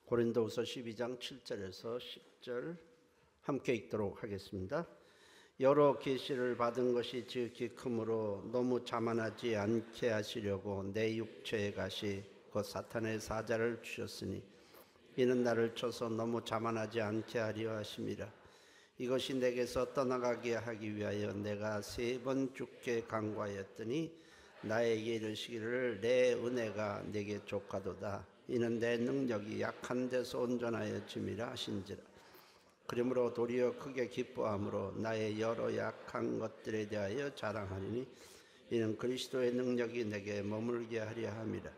고린도후서 12장 7절에서 10절 함께 읽도록 하겠습니다. 여러 계시를 받은 것이 지극히 크므로 너무 자만하지 않게 하시려고 내 육체의 가시 곧 사탄의 사자를 주셨으니 이는 나를 쳐서 너무 자만하지 않게 하려 하심이라. 이것이 내게서 떠나가게 하기 위하여 내가 3번 주께 간구하였더니 나에게 이르시기를 내 은혜가 내게 족하도다. 이는 내 능력이 약한 데서 온전하여 짐이라 하신지라. 그러므로 도리어 크게 기뻐함으로 나의 여러 약한 것들에 대하여 자랑하리니 이는 그리스도의 능력이 내게 머물게 하려 함이라.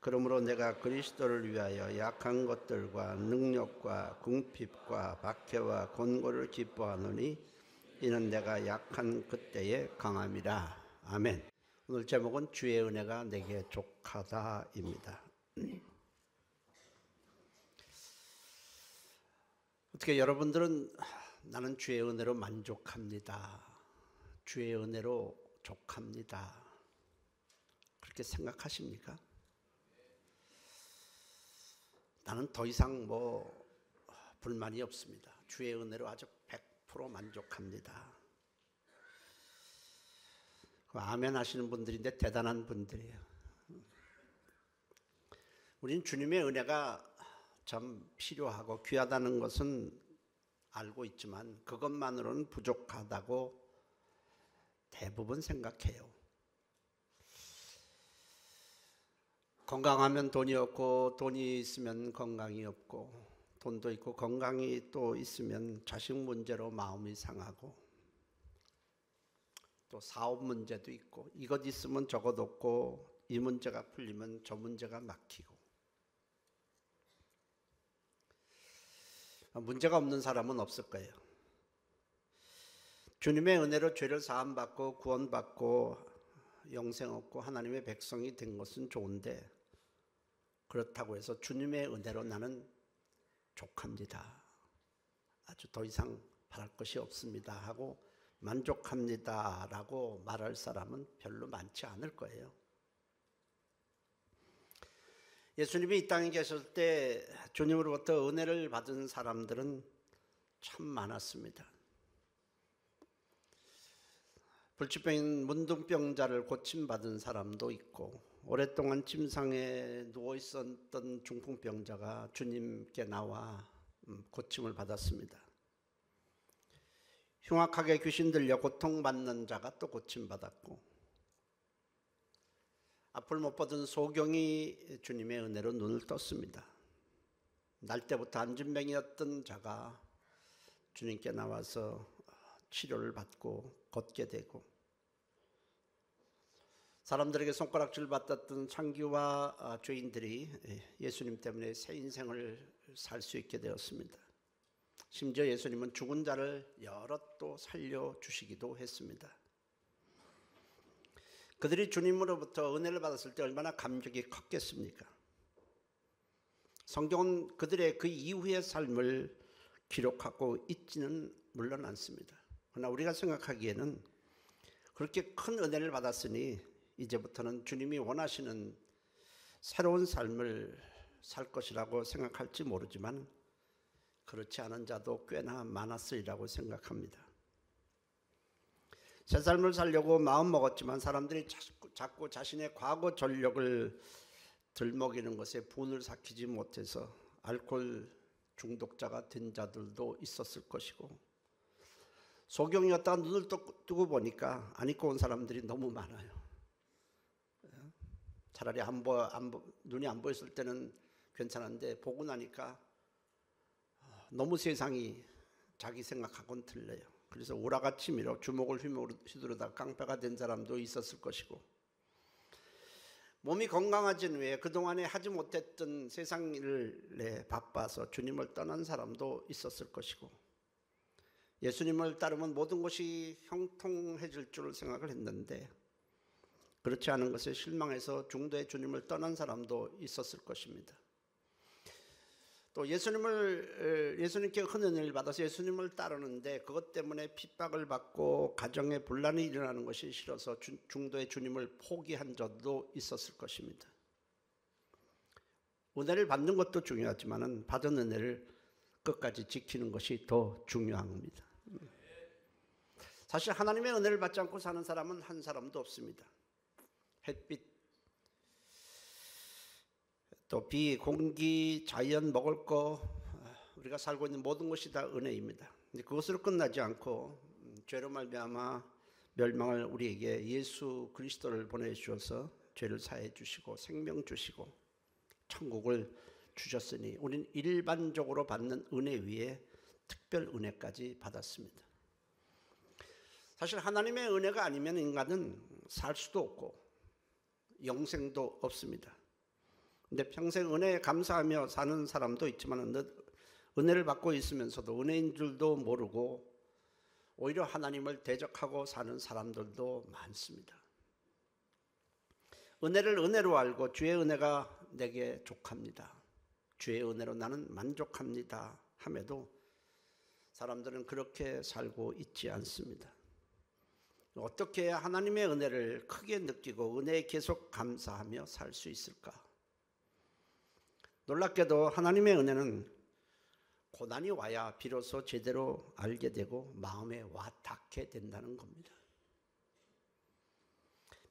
그러므로 내가 그리스도를 위하여 약한 것들과 능력과 궁핍과 박해와 곤고를 기뻐하노니 이는 내가 약한 그때에 강함이라. 아멘. 오늘 제목은 주의 은혜가 내게 족하다입니다. 어떻게 여러분들은 나는 주의 은혜로 만족합니다. 주의 은혜로 족합니다. 그렇게 생각하십니까? 나는 더 이상 불만이 없습니다. 주의 은혜로 아주 100% 만족합니다. 아멘 하시는 분들인데 대단한 분들이에요. 우린 주님의 은혜가 참 필요하고 귀하다는 것은 알고 있지만 그것만으로는 부족하다고 대부분 생각해요. 건강하면 돈이 없고 돈이 있으면 건강이 없고 돈도 있고 건강이 또 있으면 자식 문제로 마음이 상하고 또 사업 문제도 있고 이것 있으면 저것 없고 이 문제가 풀리면 저 문제가 막히고 문제가 없는 사람은 없을 거예요. 주님의 은혜로 죄를 사함받고 구원받고 영생 얻고 하나님의 백성이 된 것은 좋은데 그렇다고 해서 주님의 은혜로 나는 족합니다. 아주 더 이상 바랄 것이 없습니다 하고 만족합니다 라고 말할 사람은 별로 많지 않을 거예요. 예수님이 이 땅에 계실 때 주님으로부터 은혜를 받은 사람들은 참 많았습니다. 불치병인 문둥병자를 고침받은 사람도 있고 오랫동안 침상에 누워있었던 중풍병자가 주님께 나와 고침을 받았습니다. 흉악하게 귀신 들려 고통받는 자가 또 고침받았고 앞을 못 보던 소경이 주님의 은혜로 눈을 떴습니다. 날 때부터 안진병이었던 자가 주님께 나와서 치료를 받고 걷게 되고 사람들에게 손가락질 받았던 창기와 죄인들이 예수님 때문에 새 인생을 살 수 있게 되었습니다. 심지어 예수님은 죽은 자를 여럿 또 살려주시기도 했습니다. 그들이 주님으로부터 은혜를 받았을 때 얼마나 감격이 컸겠습니까? 성경은 그들의 그 이후의 삶을 기록하고 있지는 물론 않습니다. 그러나 우리가 생각하기에는 그렇게 큰 은혜를 받았으니 이제부터는 주님이 원하시는 새로운 삶을 살 것이라고 생각할지 모르지만 그렇지 않은 자도 꽤나 많았으리라고 생각합니다. 새 삶을 살려고 마음먹었지만 사람들이 자꾸 자신의 과거 전력을 들먹이는 것에 분을 삭히지 못해서 알코올 중독자가 된 자들도 있었을 것이고 소경이었다가 눈을 뜨고 보니까 안 입고 온 사람들이 너무 많아요. 차라리 눈이 안 보였을 때는 괜찮은데 보고 나니까 너무 세상이 자기 생각하고는 틀려요. 그래서 오라가치 밀어 주먹을 휘두르다 깡패가 된 사람도 있었을 것이고 몸이 건강해진 후에 그동안에 하지 못했던 세상 일에 바빠서 주님을 떠난 사람도 있었을 것이고 예수님을 따르면 모든 것이 형통해질 줄 생각을 했는데 그렇지 않은 것에 실망해서 중도에 주님을 떠난 사람도 있었을 것입니다. 또 예수님께 큰 은혜를 받아서 예수님을 따르는데 그것 때문에 핍박을 받고 가정에 분란이 일어나는 것이 싫어서 중도에 주님을 포기한 자도 있었을 것입니다. 은혜를 받는 것도 중요하지만 받은 은혜를 끝까지 지키는 것이 더 중요합니다. 사실 하나님의 은혜를 받지 않고 사는 사람은 한 사람도 없습니다. 햇빛, 또 비, 공기, 자연, 먹을 거, 우리가 살고 있는 모든 것이 다 은혜입니다. 그것으로 끝나지 않고 죄로 말미암아 멸망을 우리에게 예수 그리스도를 보내주셔서 죄를 사해 주시고 생명 주시고 천국을 주셨으니 우리는 일반적으로 받는 은혜 위에 특별 은혜까지 받았습니다. 사실 하나님의 은혜가 아니면 인간은 살 수도 없고 영생도 없습니다. 근데 평생 은혜에 감사하며 사는 사람도 있지만 은혜를 받고 있으면서도 은혜인 줄도 모르고 오히려 하나님을 대적하고 사는 사람들도 많습니다. 은혜를 은혜로 알고 주의 은혜가 내게 족합니다. 주의 은혜로 나는 만족합니다. 함에도 사람들은 그렇게 살고 있지 않습니다. 어떻게 해야 하나님의 은혜를 크게 느끼고 은혜에 계속 감사하며 살 수 있을까? 놀랍게도 하나님의 은혜는 고난이 와야 비로소 제대로 알게 되고 마음에 와 닿게 된다는 겁니다.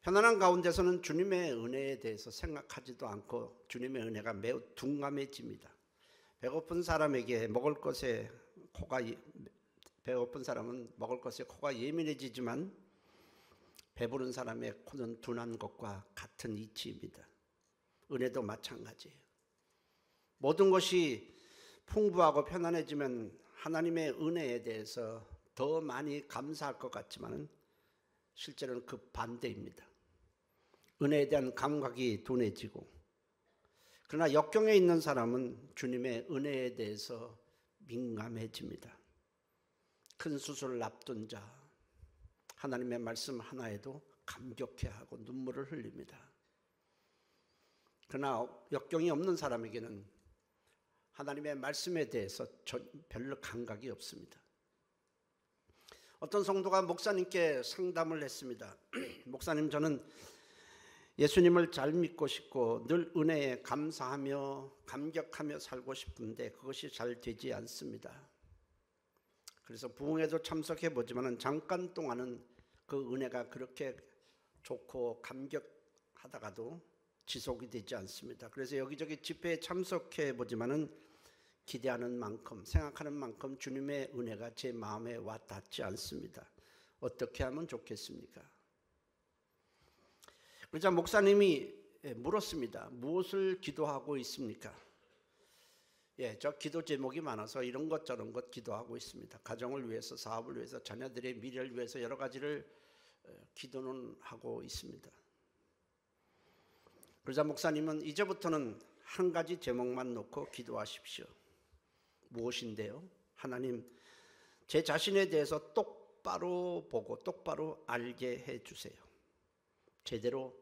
편안한 가운데서는 주님의 은혜에 대해서 생각하지도 않고 주님의 은혜가 매우 둔감해집니다. 배고픈 사람은 먹을 것에 코가 예민해지지만 배부른 사람의 코는 둔한 것과 같은 이치입니다. 은혜도 마찬가지예요. 모든 것이 풍부하고 편안해지면 하나님의 은혜에 대해서 더 많이 감사할 것 같지만 실제로는 그 반대입니다. 은혜에 대한 감각이 둔해지고, 그러나 역경에 있는 사람은 주님의 은혜에 대해서 민감해집니다. 큰 수술을 앞둔 자, 하나님의 말씀 하나에도 감격해하고 눈물을 흘립니다. 그러나 역경이 없는 사람에게는 하나님의 말씀에 대해서 별로 감각이 없습니다. 어떤 성도가 목사님께 상담을 했습니다. 목사님, 저는 예수님을 잘 믿고 싶고 늘 은혜에 감사하며 감격하며 살고 싶은데 그것이 잘 되지 않습니다. 그래서 부흥회도 참석해 보지만 잠깐 동안은 그 은혜가 그렇게 좋고 감격하다가도 지속이 되지 않습니다. 그래서 여기저기 집회에 참석해 보지만 기대하는 만큼, 생각하는 만큼 주님의 은혜가 제 마음에 와 닿지 않습니다. 어떻게 하면 좋겠습니까? 그러자 목사님이 물었습니다. 무엇을 기도하고 있습니까? 저 기도 제목이 많아서 이런 것 저런 것 기도하고 있습니다. 가정을 위해서, 사업을 위해서, 자녀들의 미래를 위해서 여러 가지를 기도는 하고 있습니다. 그러자 목사님은 이제부터는 한 가지 제목만 놓고 기도하십시오. 무엇인데요? 하나님, 제 자신에 대해서 똑바로 보고 똑바로 알게 해주세요. 제대로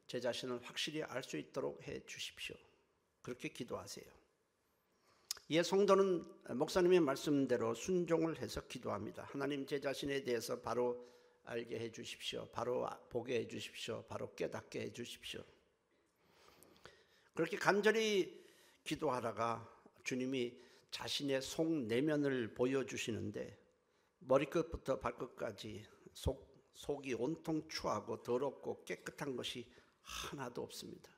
제 자신을 확실히 알 수 있도록 해 주십시오. 그렇게 기도하세요. 이 성도는 목사님의 말씀대로 순종을 해서 기도합니다. 하나님, 제 자신에 대해서 바로 알게 해 주십시오. 바로 보게 해 주십시오. 바로 깨닫게 해 주십시오. 그렇게 간절히 기도하다가 주님이 자신의 속 내면을 보여주시는데 머리끝부터 발끝까지 속이 온통 추하고 더럽고 깨끗한 것이 하나도 없습니다.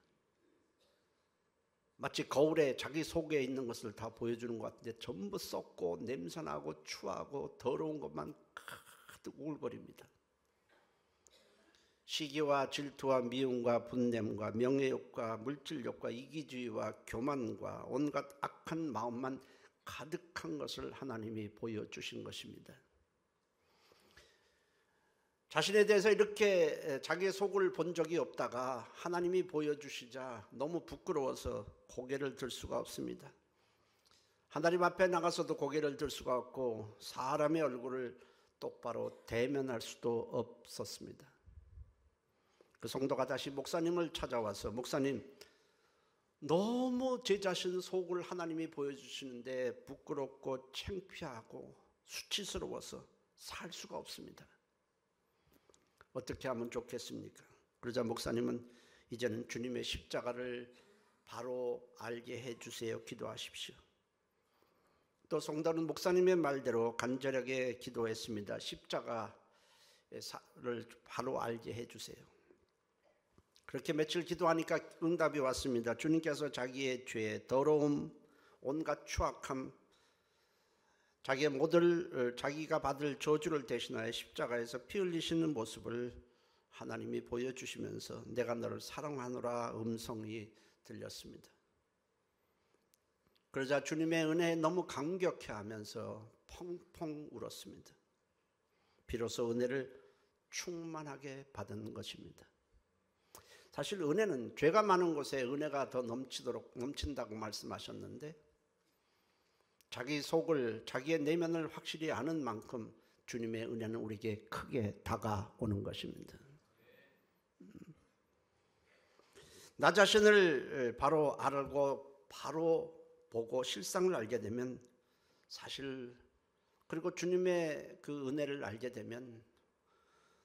마치 거울에 자기 속에 있는 것을 다 보여주는 것 같은데 전부 썩고 냄새나고 추하고 더러운 것만 가득 우글거립니다. 시기와 질투와 미움과 분냄과 명예욕과 물질욕과 이기주의와 교만과 온갖 악한 마음만 가득한 것을 하나님이 보여주신 것입니다. 자신에 대해서 이렇게 자기의 속을 본 적이 없다가 하나님이 보여주시자 너무 부끄러워서 고개를 들 수가 없습니다. 하나님 앞에 나가서도 고개를 들 수가 없고 사람의 얼굴을 똑바로 대면할 수도 없었습니다. 그 성도가 다시 목사님을 찾아와서, 목사님, 너무 제 자신 속을 하나님이 보여주시는데 부끄럽고 창피하고 수치스러워서 살 수가 없습니다. 어떻게 하면 좋겠습니까? 그러자 목사님은 이제는 주님의 십자가를 바로 알게 해주세요. 기도하십시오. 또 성도는 목사님의 말대로 간절하게 기도했습니다. 십자가를 바로 알게 해주세요. 그렇게 며칠 기도하니까 응답이 왔습니다. 주님께서 자기의 죄, 더러움, 온갖 추악함, 자기가 받을 저주를 대신하여 십자가에서 피 흘리시는 모습을 하나님이 보여주시면서 내가 너를 사랑하노라 음성이 들렸습니다. 그러자 주님의 은혜에 너무 감격해하면서 펑펑 울었습니다. 비로소 은혜를 충만하게 받은 것입니다. 사실 은혜는 죄가 많은 곳에 은혜가 더 넘친다고 말씀하셨는데 자기 속을, 자기의 내면을 확실히 아는 만큼 주님의 은혜는 우리에게 크게 다가오는 것입니다. 나 자신을 바로 알고 바로 보고 실상을 알게 되면 사실, 그리고 주님의 그 은혜를 알게 되면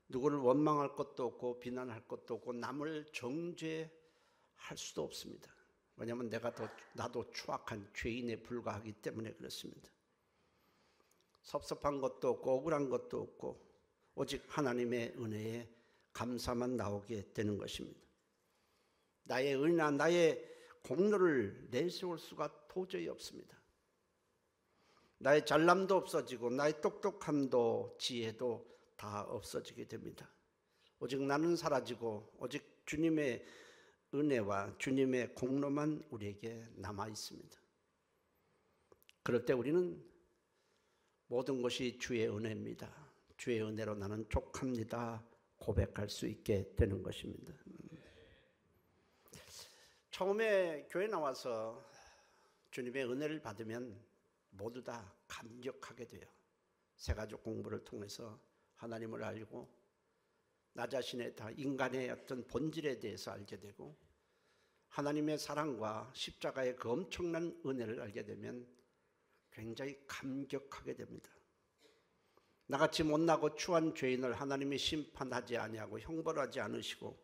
누구를 원망할 것도 없고 비난할 것도 없고 남을 정죄할 수도 없습니다. 왜냐하면 나도 추악한 죄인에 불과하기 때문에 그렇습니다. 섭섭한 것도 없고 억울한 것도 없고 오직 하나님의 은혜에 감사만 나오게 되는 것입니다. 나의 은혜나 나의 공로를 내세울 수가 도저히 없습니다. 나의 잘남도 없어지고 나의 똑똑함도 지혜도 다 없어지게 됩니다. 오직 나는 사라지고 오직 주님의 은혜와 주님의 공로만 우리에게 남아 있습니다. 그럴 때 우리는 모든 것이 주의 은혜입니다. 주의 은혜로 나는 족합니다. 고백할 수 있게 되는 것입니다. 처음에 교회 나와서 주님의 은혜를 받으면 모두 다 감격하게 돼요. 새가족 공부를 통해서 하나님을 알고 나 자신의 다 인간의 어떤 본질에 대해서 알게 되고 하나님의 사랑과 십자가의 그 엄청난 은혜를 알게 되면 굉장히 감격하게 됩니다. 나같이 못나고 추한 죄인을 하나님이 심판하지 아니하고 형벌하지 않으시고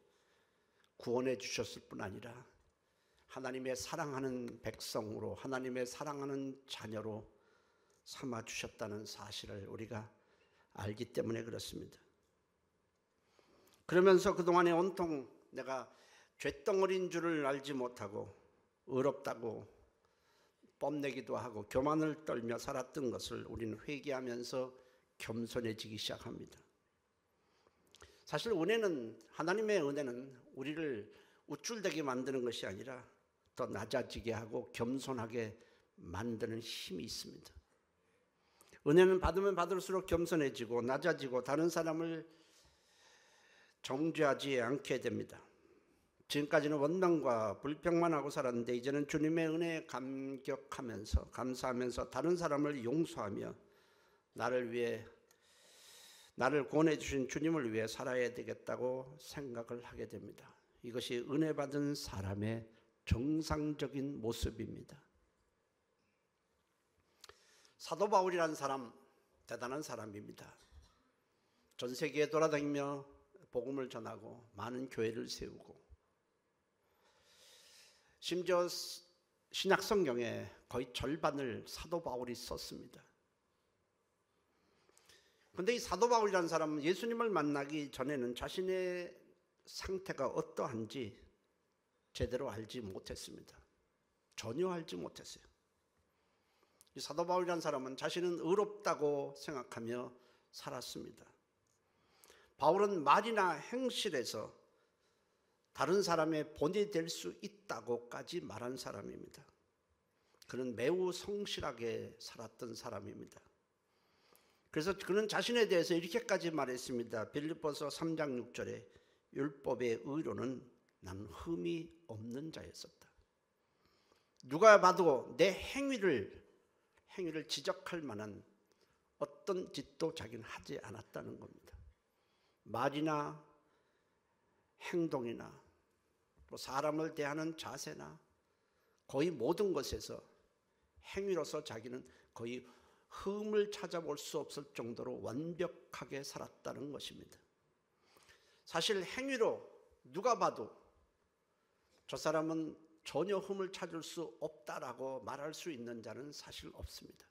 구원해 주셨을 뿐 아니라 하나님의 사랑하는 백성으로, 하나님의 사랑하는 자녀로 삼아 주셨다는 사실을 우리가 알기 때문에 그렇습니다. 그러면서 그동안에 온통 내가 쇳덩어리인 줄을 알지 못하고 의롭다고 뽐내기도 하고 교만을 떨며 살았던 것을 우리는 회개하면서 겸손해지기 시작합니다. 사실 은혜는, 하나님의 은혜는 우리를 우쭐대게 만드는 것이 아니라 더 낮아지게 하고 겸손하게 만드는 힘이 있습니다. 은혜는 받으면 받을수록 겸손해지고 낮아지고 다른 사람을 정죄하지 않게 됩니다. 지금까지는 원망과 불평만 하고 살았는데 이제는 주님의 은혜에 감격하면서 감사하면서 다른 사람을 용서하며 나를 구원해 주신 주님을 위해 살아야 되겠다고 생각을 하게 됩니다. 이것이 은혜 받은 사람의 정상적인 모습입니다. 사도 바울이라는 사람, 대단한 사람입니다. 전 세계에 돌아다니며 복음을 전하고 많은 교회를 세우고 심지어 신약 성경의 거의 절반을 사도 바울이 썼습니다. 그런데 이 사도 바울이라는 사람은 예수님을 만나기 전에는 자신의 상태가 어떠한지 제대로 알지 못했습니다. 전혀 알지 못했어요. 이 사도 바울이라는 사람은 자신은 의롭다고 생각하며 살았습니다. 바울은 말이나 행실에서 다른 사람의 본이 될 수 있다고까지 말한 사람입니다. 그는 매우 성실하게 살았던 사람입니다. 그래서 그는 자신에 대해서 이렇게까지 말했습니다. 빌립보서 3장 6절에 율법의 의로는 난 흠이 없는 자였었다. 누가 봐도 내 행위를 지적할 만한 어떤 짓도 자기는 하지 않았다는 겁니다. 말이나 행동이나 또 사람을 대하는 자세나 거의 모든 것에서 행위로서 자기는 거의 흠을 찾아볼 수 없을 정도로 완벽하게 살았다는 것입니다. 사실 행위로 누가 봐도 저 사람은 전혀 흠을 찾을 수 없다라고 말할 수 있는 자는 사실 없습니다.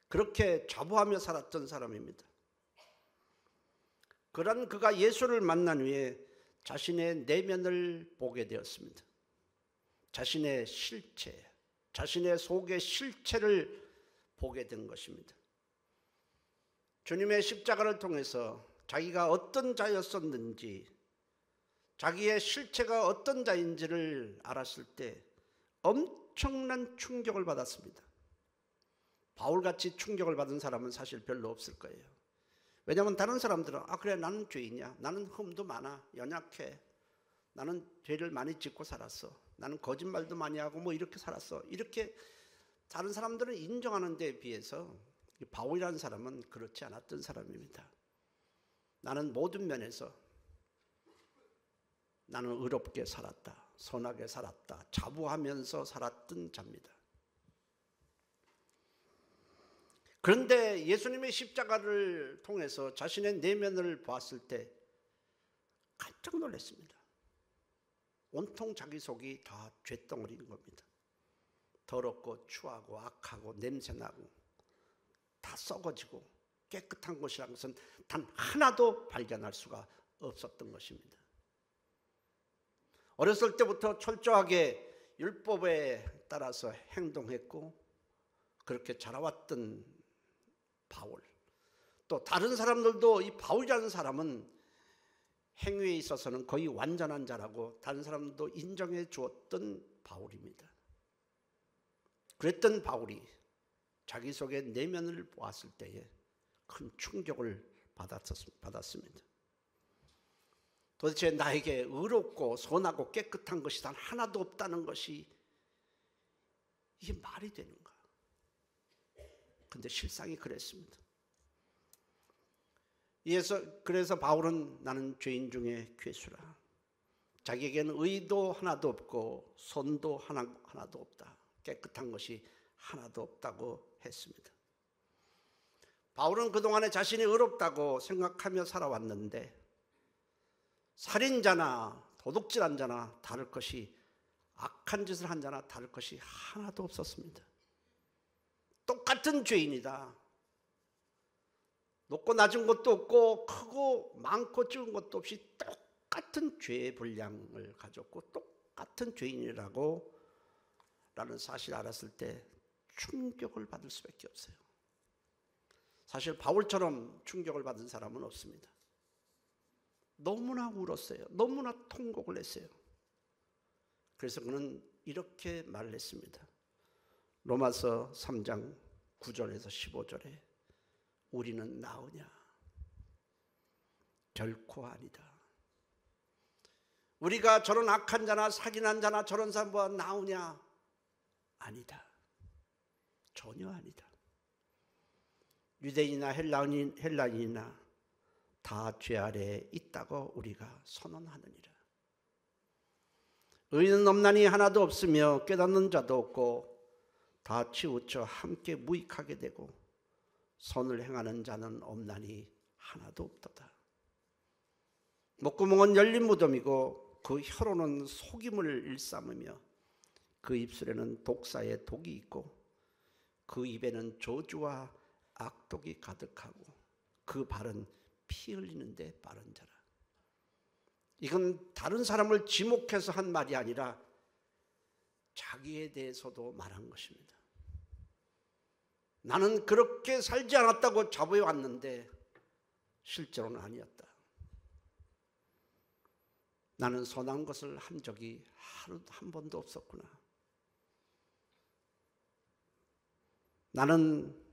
그렇게 자부하며 살았던 사람입니다. 그런 그가 예수를 만난 후에 자신의 내면을 보게 되었습니다. 자신의 실체, 자신의 속의 실체를 보게 된 것입니다. 주님의 십자가를 통해서 자기가 어떤 자였었는지, 자기의 실체가 어떤 자인지를 알았을 때 엄청난 충격을 받았습니다. 바울같이 충격을 받은 사람은 사실 별로 없을 거예요. 왜냐하면 다른 사람들은 그래 나는 죄인이야, 나는 흠도 많아, 연약해, 나는 죄를 많이 짓고 살았어, 나는 거짓말도 많이 하고 뭐 이렇게 살았어, 이렇게 다른 사람들은 인정하는 데에 비해서 바울이라는 사람은 그렇지 않았던 사람입니다. 나는 모든 면에서 나는 의롭게 살았다, 선하게 살았다, 자부하면서 살았던 자입니다. 그런데 예수님의 십자가를 통해서 자신의 내면을 보았을 때 깜짝 놀랐습니다. 온통 자기 속이 다 죄덩어리인 겁니다. 더럽고 추하고 악하고 냄새나고 다 썩어지고 깨끗한 것이라는 것은 단 하나도 발견할 수가 없었던 것입니다. 어렸을 때부터 철저하게 율법에 따라서 행동했고 그렇게 자라왔던 바울, 또 다른 사람들도 이 바울이라는 사람은 행위에 있어서는 거의 완전한 자라고 다른 사람들도 인정해 주었던 바울입니다. 그랬던 바울이 자기 속의 내면을 보았을 때에 큰 충격을 받았습니다. 도대체 나에게 의롭고 선하고 깨끗한 것이 단 하나도 없다는 것이 이게 말이 되는가? 근데 실상이 그랬습니다. 그래서 바울은 나는 죄인 중에 괴수라. 자기에게는 의도 하나도 없고 선도 하나도 없다. 깨끗한 것이 하나도 없다고 했습니다. 바울은 그동안에 자신이 의롭다고 생각하며 살아왔는데 살인자나 도둑질한 자나 다를 것이, 악한 짓을 한 자나 다를 것이 하나도 없었습니다. 똑같은 죄인이다. 높고 낮은 것도 없고 크고 많고 적은 것도 없이 똑같은 죄의 분량을 가졌고 똑같은 죄인이라고 라는 사실을 알았을 때 충격을 받을 수밖에 없어요. 사실 바울처럼 충격을 받은 사람은 없습니다. 너무나 울었어요. 너무나 통곡을 했어요. 그래서 그는 이렇게 말을 했습니다. 로마서 3장 9절에서 15절에 우리는 나으냐? 결코 아니다. 우리가 저런 악한 자나 사기난 자나 저런 사람보다 나으냐? 아니다. 전혀 아니다. 유대인이나 헬라인이나 다 죄 아래에 있다고 우리가 선언하느니라. 의인은 없나니 하나도 없으며 깨닫는 자도 없고 다 치우쳐 함께 무익하게 되고 선을 행하는 자는 없나니 하나도 없도다. 목구멍은 열린 무덤이고 그 혀로는 속임을 일삼으며 그 입술에는 독사의 독이 있고 그 입에는 저주와 악독이 가득하고 그 발은 피 흘리는데 빠른 자라. 이건 다른 사람을 지목해서 한 말이 아니라 자기에 대해서도 말한 것입니다. 나는 그렇게 살지 않았다고 자부해 왔는데 실제로는 아니었다. 나는 선한 것을 한 적이 한 번도 없었구나. 나는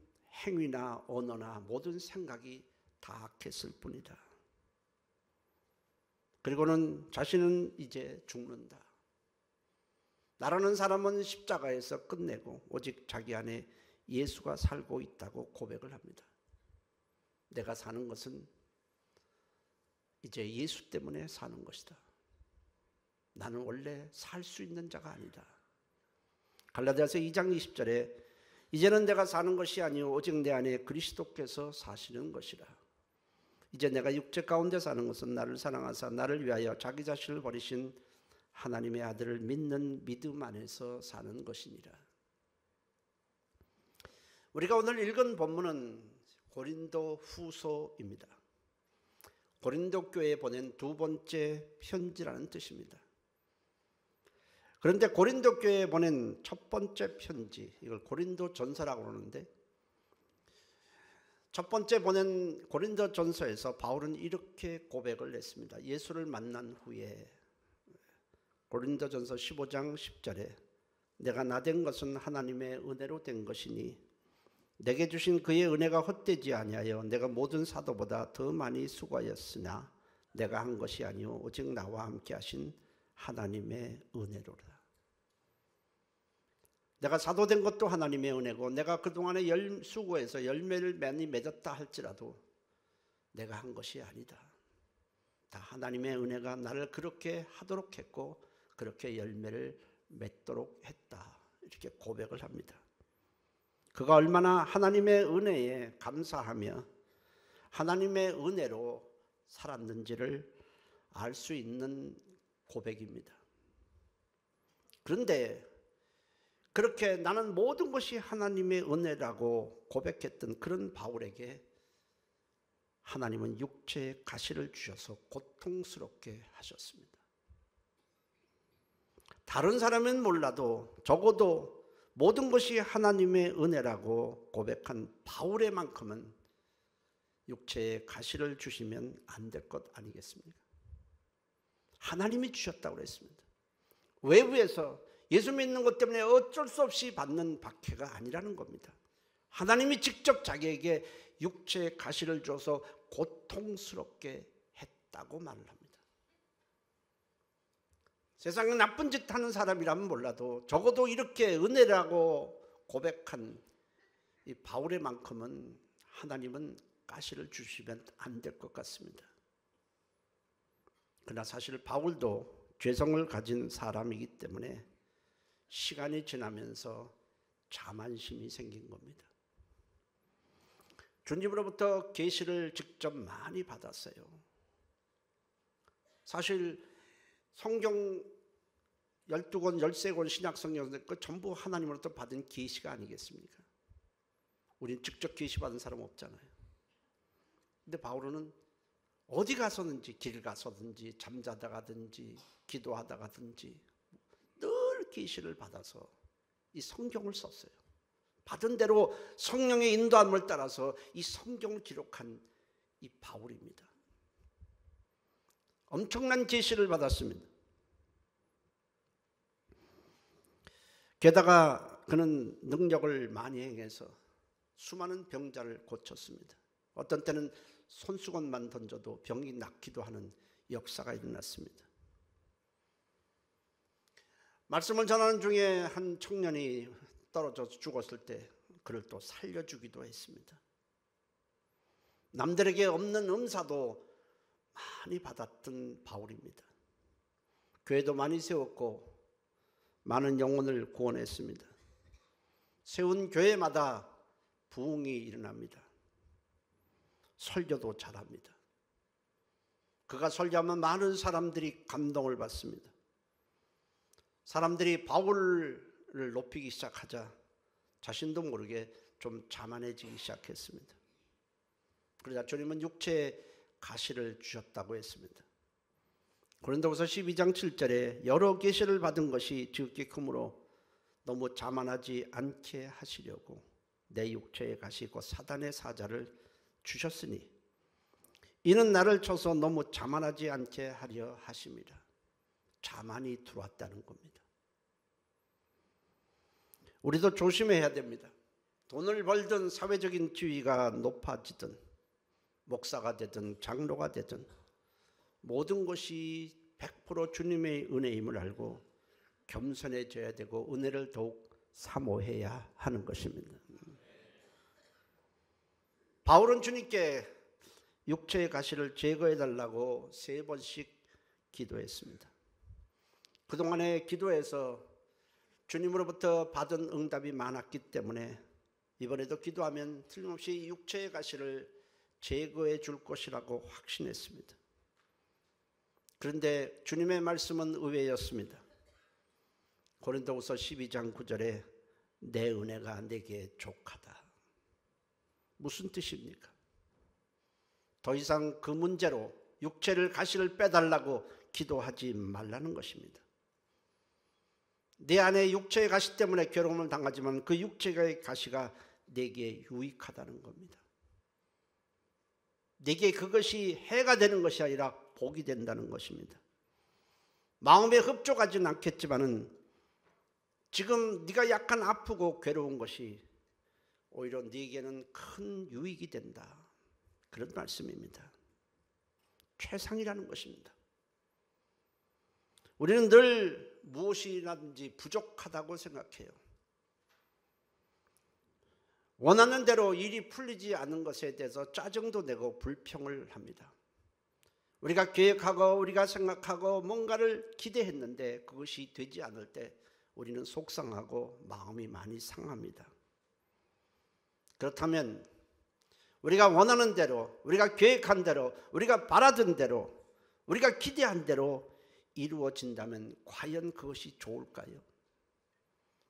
행위나 언어나 모든 생각이 다 악했을 뿐이다. 그리고는 자신은 이제 죽는다. 나라는 사람은 십자가에서 끝내고 오직 자기 안에 예수가 살고 있다고 고백을 합니다. 내가 사는 것은 이제 예수 때문에 사는 것이다. 나는 원래 살 수 있는 자가 아니다. 갈라디아서 2장 20절에 이제는 내가 사는 것이 아니오 오직 내 안에 그리스도께서 사시는 것이라. 이제 내가 육체 가운데 사는 것은 나를 사랑하사 나를 위하여 자기 자신을 버리신 하나님의 아들을 믿는 믿음 안에서 사는 것이니라. 우리가 오늘 읽은 본문은 고린도 후서입니다. 고린도 교회에 보낸 두 번째 편지라는 뜻입니다. 그런데 고린도 교회에 보낸 첫 번째 편지, 이걸 고린도 전서라고 그러는데, 첫 번째 보낸 고린도 전서에서 바울은 이렇게 고백을 했습니다. 예수를 만난 후에 고린도 전서 15장 10절에 내가 나된 것은 하나님의 은혜로 된 것이니 내게 주신 그의 은혜가 헛되지 아니하여 내가 모든 사도보다 더 많이 수고하였으나 내가 한 것이 아니요 오직 나와 함께 하신 하나님의 은혜로라. 내가 사도된 것도 하나님의 은혜고 내가 그동안에 수고해서 열매를 많이 맺었다 할지라도 내가 한 것이 아니다. 다 하나님의 은혜가 나를 그렇게 하도록 했고 그렇게 열매를 맺도록 했다. 이렇게 고백을 합니다. 그가 얼마나 하나님의 은혜에 감사하며 하나님의 은혜로 살았는지를 알 수 있는 고백입니다. 그런데 그렇게 나는 모든 것이 하나님의 은혜라고 고백했던 그런 바울에게 하나님은 육체의 가시를 주셔서 고통스럽게 하셨습니다. 다른 사람은 몰라도 적어도 모든 것이 하나님의 은혜라고 고백한 바울의만큼은 육체의 가시를 주시면 안 될 것 아니겠습니까? 하나님이 주셨다고 그랬습니다. 외부에서 예수 믿는 것 때문에 어쩔 수 없이 받는 박해가 아니라는 겁니다. 하나님이 직접 자기에게 육체의 가시를 줘서 고통스럽게 했다고 말을 합니다. 세상에 나쁜 짓 하는 사람이라면 몰라도 적어도 이렇게 은혜라고 고백한 이 바울의만큼은 하나님은 가시를 주시면 안 될 것 같습니다. 그러나 사실 바울도 죄성을 가진 사람이기 때문에 시간이 지나면서 자만심이 생긴 겁니다. 주님으로부터 계시를 직접 많이 받았어요. 사실 성경 12권, 13권 신약성경 그 전부 하나님으로부터 받은 계시가 아니겠습니까? 우린 직접 계시 받은 사람 없잖아요. 근데 바울은 어디 가서든지 길 가서든지 잠자다가든지 기도하다가든지 늘 계시를 받아서 이 성경을 썼어요. 받은 대로 성령의 인도함을 따라서 이 성경을 기록한 이 바울입니다. 엄청난 계시를 받았습니다. 게다가 그는 능력을 많이 행해서 수많은 병자를 고쳤습니다. 어떤 때는 손수건만 던져도 병이 낫기도 하는 역사가 일어났습니다. 말씀을 전하는 중에 한 청년이 떨어져 죽었을 때 그를 또 살려주기도 했습니다. 남들에게 없는 은사도 많이 받았던 바울입니다. 교회도 많이 세웠고 많은 영혼을 구원했습니다. 세운 교회마다 부흥이 일어납니다. 설교도 잘합니다. 그가 설교하면 많은 사람들이 감동을 받습니다. 사람들이 바울을 높이기 시작하자 자신도 모르게 좀 자만해지기 시작했습니다. 그러자 주님은 육체의 가시를 주셨다고 했습니다. 고린도후서 12장 7절에 여러 계시를 받은 것이 지극히 크므로 너무 자만하지 않게 하시려고 내 육체의 가시 곧 사단의 사자를 주셨으니 이는 나를 쳐서 너무 자만하지 않게 하려 하심이라. 자만이 들어왔다는 겁니다. 우리도 조심해야 됩니다. 돈을 벌든 사회적인 지위가 높아지든 목사가 되든 장로가 되든 모든 것이 100% 주님의 은혜임을 알고 겸손해져야 되고 은혜를 더욱 사모해야 하는 것입니다. 바울은 주님께 육체의 가시를 제거해달라고 3번씩 기도했습니다. 그동안에 기도해서 주님으로부터 받은 응답이 많았기 때문에 이번에도 기도하면 틀림없이 육체의 가시를 제거해 줄 것이라고 확신했습니다. 그런데 주님의 말씀은 의외였습니다. 고린도후서 12장 9절에 내 은혜가 내게 족하다. 무슨 뜻입니까? 더 이상 그 문제로 육체를 가시를 빼달라고 기도하지 말라는 것입니다. 내 안에 육체의 가시 때문에 괴로움을 당하지만 그 육체의 가시가 내게 유익하다는 겁니다. 내게 그것이 해가 되는 것이 아니라 복이 된다는 것입니다. 마음에 흡족하지는 않겠지만은 지금 네가 약간 아프고 괴로운 것이 오히려 네게는 큰 유익이 된다. 그런 말씀입니다. 최상이라는 것입니다. 우리는 늘 무엇이라든지 부족하다고 생각해요. 원하는 대로 일이 풀리지 않는 것에 대해서 짜증도 내고 불평을 합니다. 우리가 계획하고 우리가 생각하고 뭔가를 기대했는데 그것이 되지 않을 때 우리는 속상하고 마음이 많이 상합니다. 그렇다면 우리가 원하는 대로, 우리가 계획한 대로, 우리가 바라던 대로, 우리가 기대한 대로 이루어진다면 과연 그것이 좋을까요?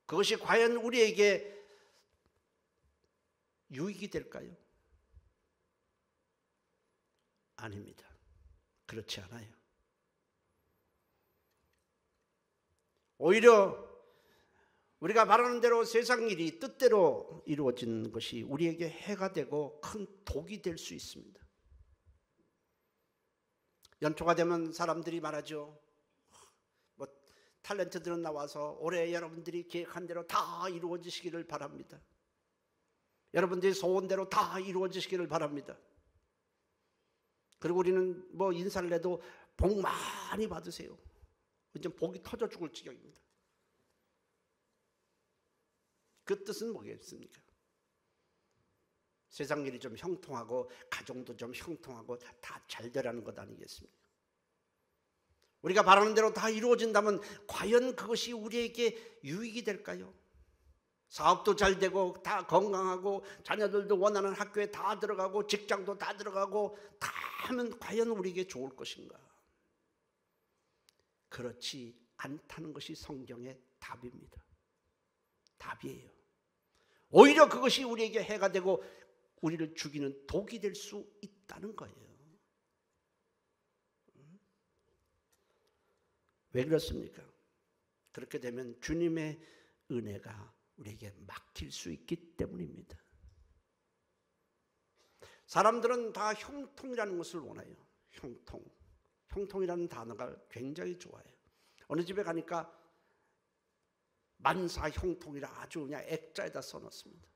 그것이 과연 우리에게 유익이 될까요? 아닙니다. 그렇지 않아요. 오히려 우리가 바라는 대로 세상 일이 뜻대로 이루어지는 것이 우리에게 해가 되고 큰 독이 될 수 있습니다. 연초가 되면 사람들이 말하죠. 탤런트들은 나와서 올해 여러분들이 계획한 대로 다 이루어지시기를 바랍니다. 여러분들이 소원대로 다 이루어지시기를 바랍니다. 그리고 우리는 인사를 해도 복 많이 받으세요. 이제 복이 터져 죽을 지경입니다. 그 뜻은 뭐겠습니까? 세상 일이 좀 형통하고 가정도 좀 형통하고 다 잘 되라는 것 아니겠습니까? 우리가 바라는 대로 다 이루어진다면 과연 그것이 우리에게 유익이 될까요? 사업도 잘 되고 다 건강하고 자녀들도 원하는 학교에 다 들어가고 직장도 다 들어가고 다 하면 과연 우리에게 좋을 것인가? 그렇지 않다는 것이 성경의 답입니다. 답이에요. 오히려 그것이 우리에게 해가 되고 우리를 죽이는 독이 될 수 있다는 거예요. 왜 그렇습니까? 그렇게 되면 주님의 은혜가 우리에게 막힐 수 있기 때문입니다. 사람들은 다 형통이라는 것을 원해요. 형통. 형통이라는 단어가 굉장히 좋아요. 어느 집에 가니까 만사 형통이라 아주 그냥 액자에다 써놨습니다.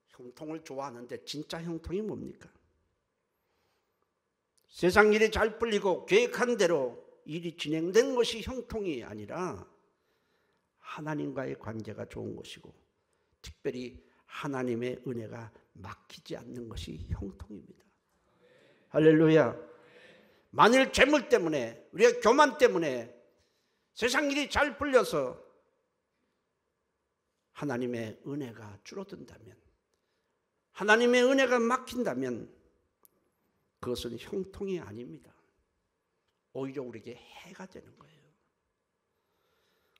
형통을 좋아하는데 진짜 형통이 뭡니까? 세상 일이 잘 풀리고 계획한 대로 일이 진행된 것이 형통이 아니라 하나님과의 관계가 좋은 것이고 특별히 하나님의 은혜가 막히지 않는 것이 형통입니다. 할렐루야. 만일 재물 때문에 우리가 교만 때문에 세상 일이 잘 풀려서 하나님의 은혜가 줄어든다면 하나님의 은혜가 막힌다면 그것은 형통이 아닙니다. 오히려 우리에게 해가 되는 거예요.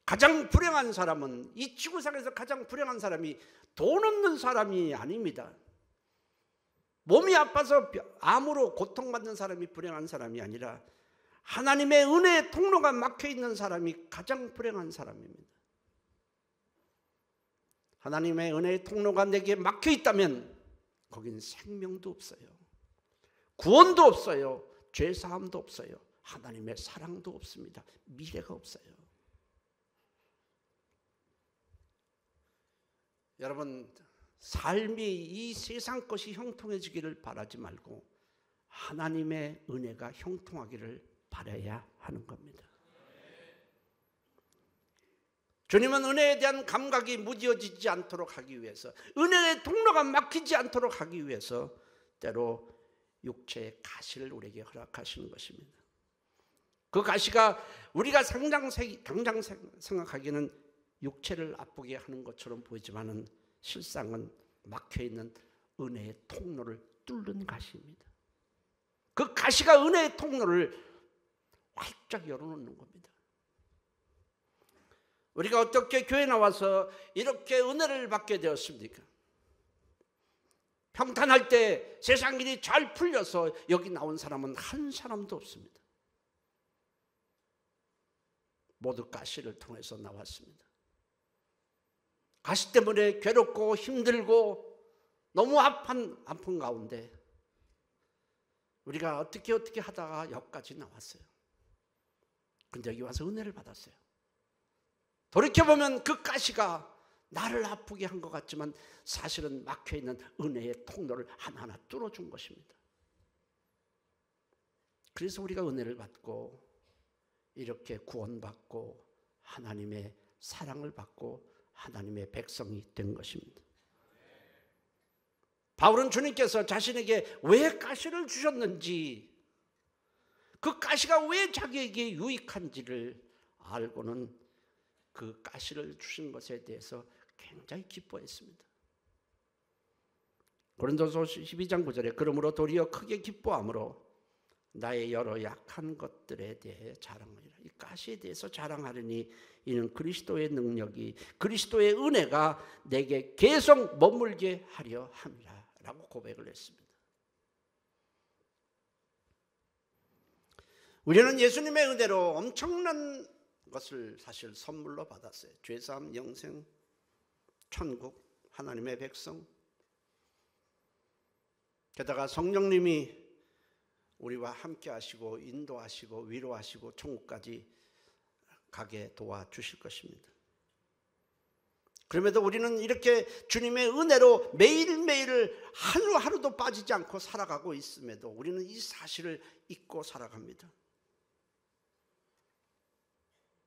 가장 불행한 사람은 이 지구상에서 가장 불행한 사람이 돈 없는 사람이 아닙니다. 몸이 아파서 암으로 고통받는 사람이 불행한 사람이 아니라 하나님의 은혜의 통로가 막혀있는 사람이 가장 불행한 사람입니다. 하나님의 은혜의 통로가 내게 막혀있다면 거긴 생명도 없어요. 구원도 없어요. 죄사함도 없어요. 하나님의 사랑도 없습니다. 미래가 없어요. 여러분, 삶이 이 세상 것이 형통해지기를 바라지 말고 하나님의 은혜가 형통하기를 바라야 하는 겁니다. 주님은 은혜에 대한 감각이 무뎌지지 않도록 하기 위해서, 은혜의 통로가 막히지 않도록 하기 위해서 때로 육체의 가시를 우리에게 허락하시는 것입니다. 그 가시가 우리가 당장 생각하기에는 육체를 아프게 하는 것처럼 보이지만은 실상은 막혀있는 은혜의 통로를 뚫는 가시입니다. 그 가시가 은혜의 통로를 활짝 열어놓는 겁니다. 우리가 어떻게 교회 나와서 이렇게 은혜를 받게 되었습니까? 평탄할 때 세상 일이 잘 풀려서 여기 나온 사람은 한 사람도 없습니다. 모두 가시를 통해서 나왔습니다. 가시 때문에 괴롭고 힘들고 너무 아픈 가운데 우리가 어떻게 하다가 여기까지 나왔어요. 근데 여기 와서 은혜를 받았어요. 돌이켜보면 그 가시가 나를 아프게 한 것 같지만 사실은 막혀있는 은혜의 통로를 하나하나 뚫어준 것입니다. 그래서 우리가 은혜를 받고 이렇게 구원받고 하나님의 사랑을 받고 하나님의 백성이 된 것입니다. 바울은 주님께서 자신에게 왜 가시를 주셨는지, 그 가시가 왜 자기에게 유익한지를 알고는 그 가시를 주신 것에 대해서 굉장히 기뻐했습니다. 고린도서 12장 9절에 그러므로 도리어 크게 기뻐함으로 나의 여러 약한 것들에 대해 자랑하리라. 이 가시에 대해서 자랑하려니 이는 그리스도의 능력이, 그리스도의 은혜가 내게 계속 머물게 하려 함이라 라고 고백을 했습니다. 우리는 예수님의 은혜로 엄청난 것을 사실 선물로 받았어요. 죄사함, 영생, 천국, 하나님의 백성. 게다가 성령님이 우리와 함께 하시고 인도하시고 위로하시고 천국까지 가게 도와주실 것입니다. 그럼에도 우리는 이렇게 주님의 은혜로 매일매일을 하루하루도 빠지지 않고 살아가고 있음에도 우리는 이 사실을 잊고 살아갑니다.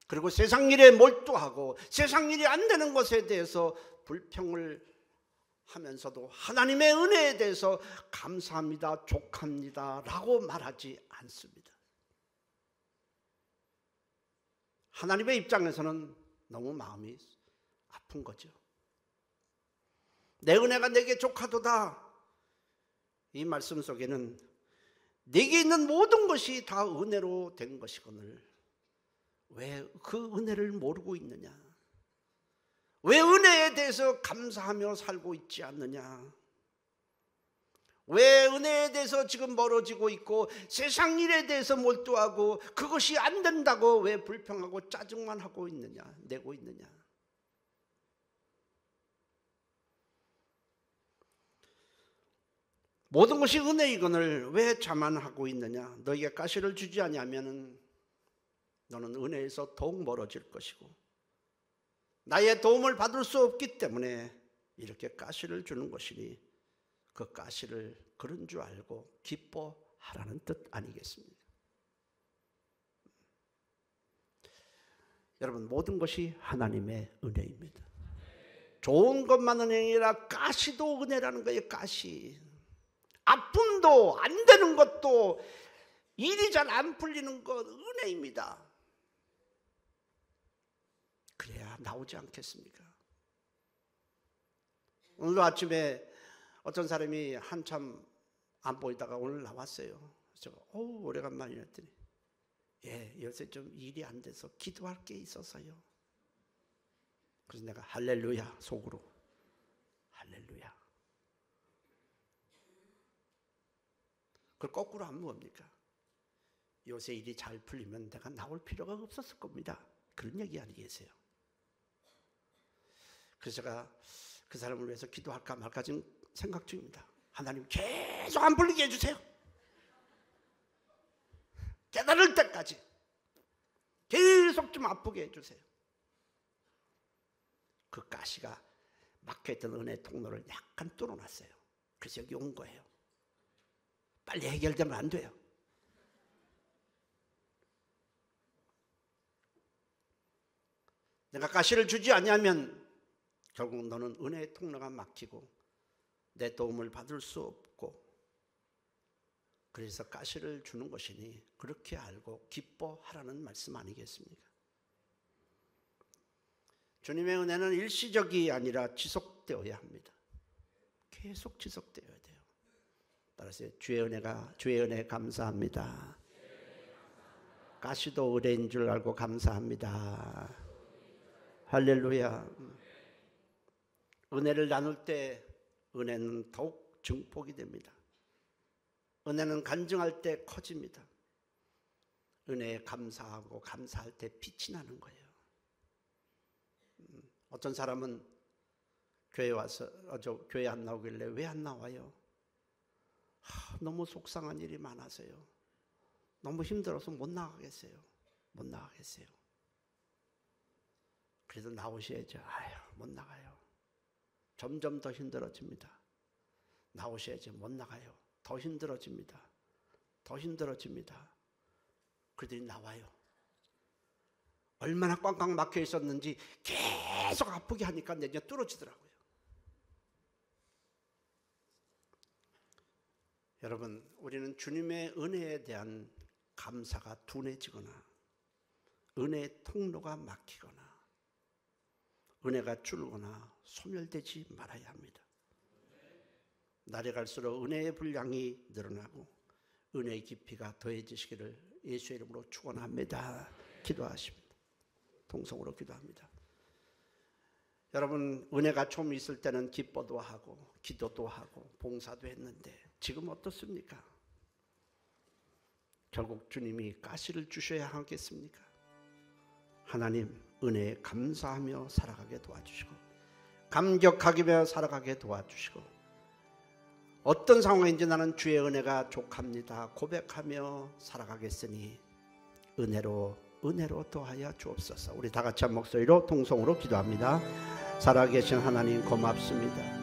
그리고 세상 일에 몰두하고 세상 일이 안 되는 것에 대해서 불평을 하면서도 하나님의 은혜에 대해서 감사합니다, 족합니다 라고 말하지 않습니다. 하나님의 입장에서는 너무 마음이 아픈 거죠. 내 은혜가 내게 족하도다. 이 말씀 속에는 내게 있는 모든 것이 다 은혜로 된 것이거늘 왜 그 은혜를 모르고 있느냐? 왜 은혜에 대해서 감사하며 살고 있지 않느냐? 왜 은혜에 대해서 지금 멀어지고 있고 세상 일에 대해서 몰두하고 그것이 안 된다고 왜 불평하고 짜증만 하고 있느냐, 내고 있느냐? 모든 것이 은혜이거늘 왜 자만하고 있느냐? 너에게 가시를 주지 아니하면 너는 은혜에서 더욱 멀어질 것이고 나의 도움을 받을 수 없기 때문에 이렇게 가시를 주는 것이니 그 가시를 그런 줄 알고 기뻐하라는 뜻 아니겠습니까? 여러분, 모든 것이 하나님의 은혜입니다. 좋은 것만은 아니라 가시도 은혜라는 거예요. 가시. 아픔도 안 되는 것도 일이 잘 안 풀리는 것 은혜입니다. 그래야 나오지 않겠습니까? 오늘도 아침에 어떤 사람이 한참 안 보이다가 오늘 나왔어요. 제가 오래간만이네 했더니 요새 좀 일이 안 돼서 기도할 게 있어서요. 그래서 내가 할렐루야 속으로 할렐루야. 그걸 거꾸로 하면 뭡니까? 요새 일이 잘 풀리면 내가 나올 필요가 없었을 겁니다. 그런 얘기 아니겠어요? 그래서 제가 그 사람을 위해서 기도할까 말까 지금 생각 중입니다. 하나님 계속 안 풀리게 해주세요. 깨달을 때까지 계속 좀 아프게 해주세요. 그 가시가 막혀있던 은혜 통로를 약간 뚫어놨어요. 그래서 여기 온 거예요. 빨리 해결되면 안 돼요. 내가 가시를 주지 않냐면 결국 너는 은혜의 통로가 막히고 내 도움을 받을 수 없고 그래서 가시를 주는 것이니 그렇게 알고 기뻐하라는 말씀 아니겠습니까? 주님의 은혜는 일시적이 아니라 지속되어야 합니다. 계속 지속되어야 돼요. 따라서 주의 은혜 감사합니다. 가시도 은혜인 줄 알고 감사합니다. 할렐루야. 은혜를 나눌 때 은혜는 더욱 증폭이 됩니다. 은혜는 간증할 때 커집니다. 은혜에 감사하고 감사할 때 빛이 나는 거예요. 어떤 사람은 교회 와서 교회 안 나오길래 왜 안 나와요? 너무 속상한 일이 많아서요. 너무 힘들어서 못 나가겠어요. 못 나가겠어요. 그래도 나오셔야죠. 못 나가요. 점점 더 힘들어집니다. 나오셔야죠. 못 나가요. 더 힘들어집니다. 더 힘들어집니다. 그들이 나와요. 얼마나 꽝꽝 막혀 있었는지 계속 아프게 하니까 내년 뚫어지더라고요. 여러분, 우리는 주님의 은혜에 대한 감사가 둔해지거나 은혜의 통로가 막히거나 은혜가 줄거나 소멸되지 말아야 합니다. 날이 갈수록 은혜의 분량이 늘어나고 은혜의 깊이가 더해지시기를 예수의 이름으로 축원합니다. 기도하십니다. 동성으로 기도합니다. 여러분, 은혜가 좀 있을 때는 기뻐도 하고 기도도 하고 봉사도 했는데 지금 어떻습니까? 결국 주님이 가시를 주셔야 하겠습니까? 하나님, 은혜에 감사하며 살아가게 도와주시고 감격하기며 살아가게 도와주시고 어떤 상황인지 나는 주의 은혜가 족합니다 고백하며 살아가겠으니 은혜로 도하여 주옵소서. 우리 다 같이 한 목소리로 통성으로 기도합니다. 살아계신 하나님 고맙습니다.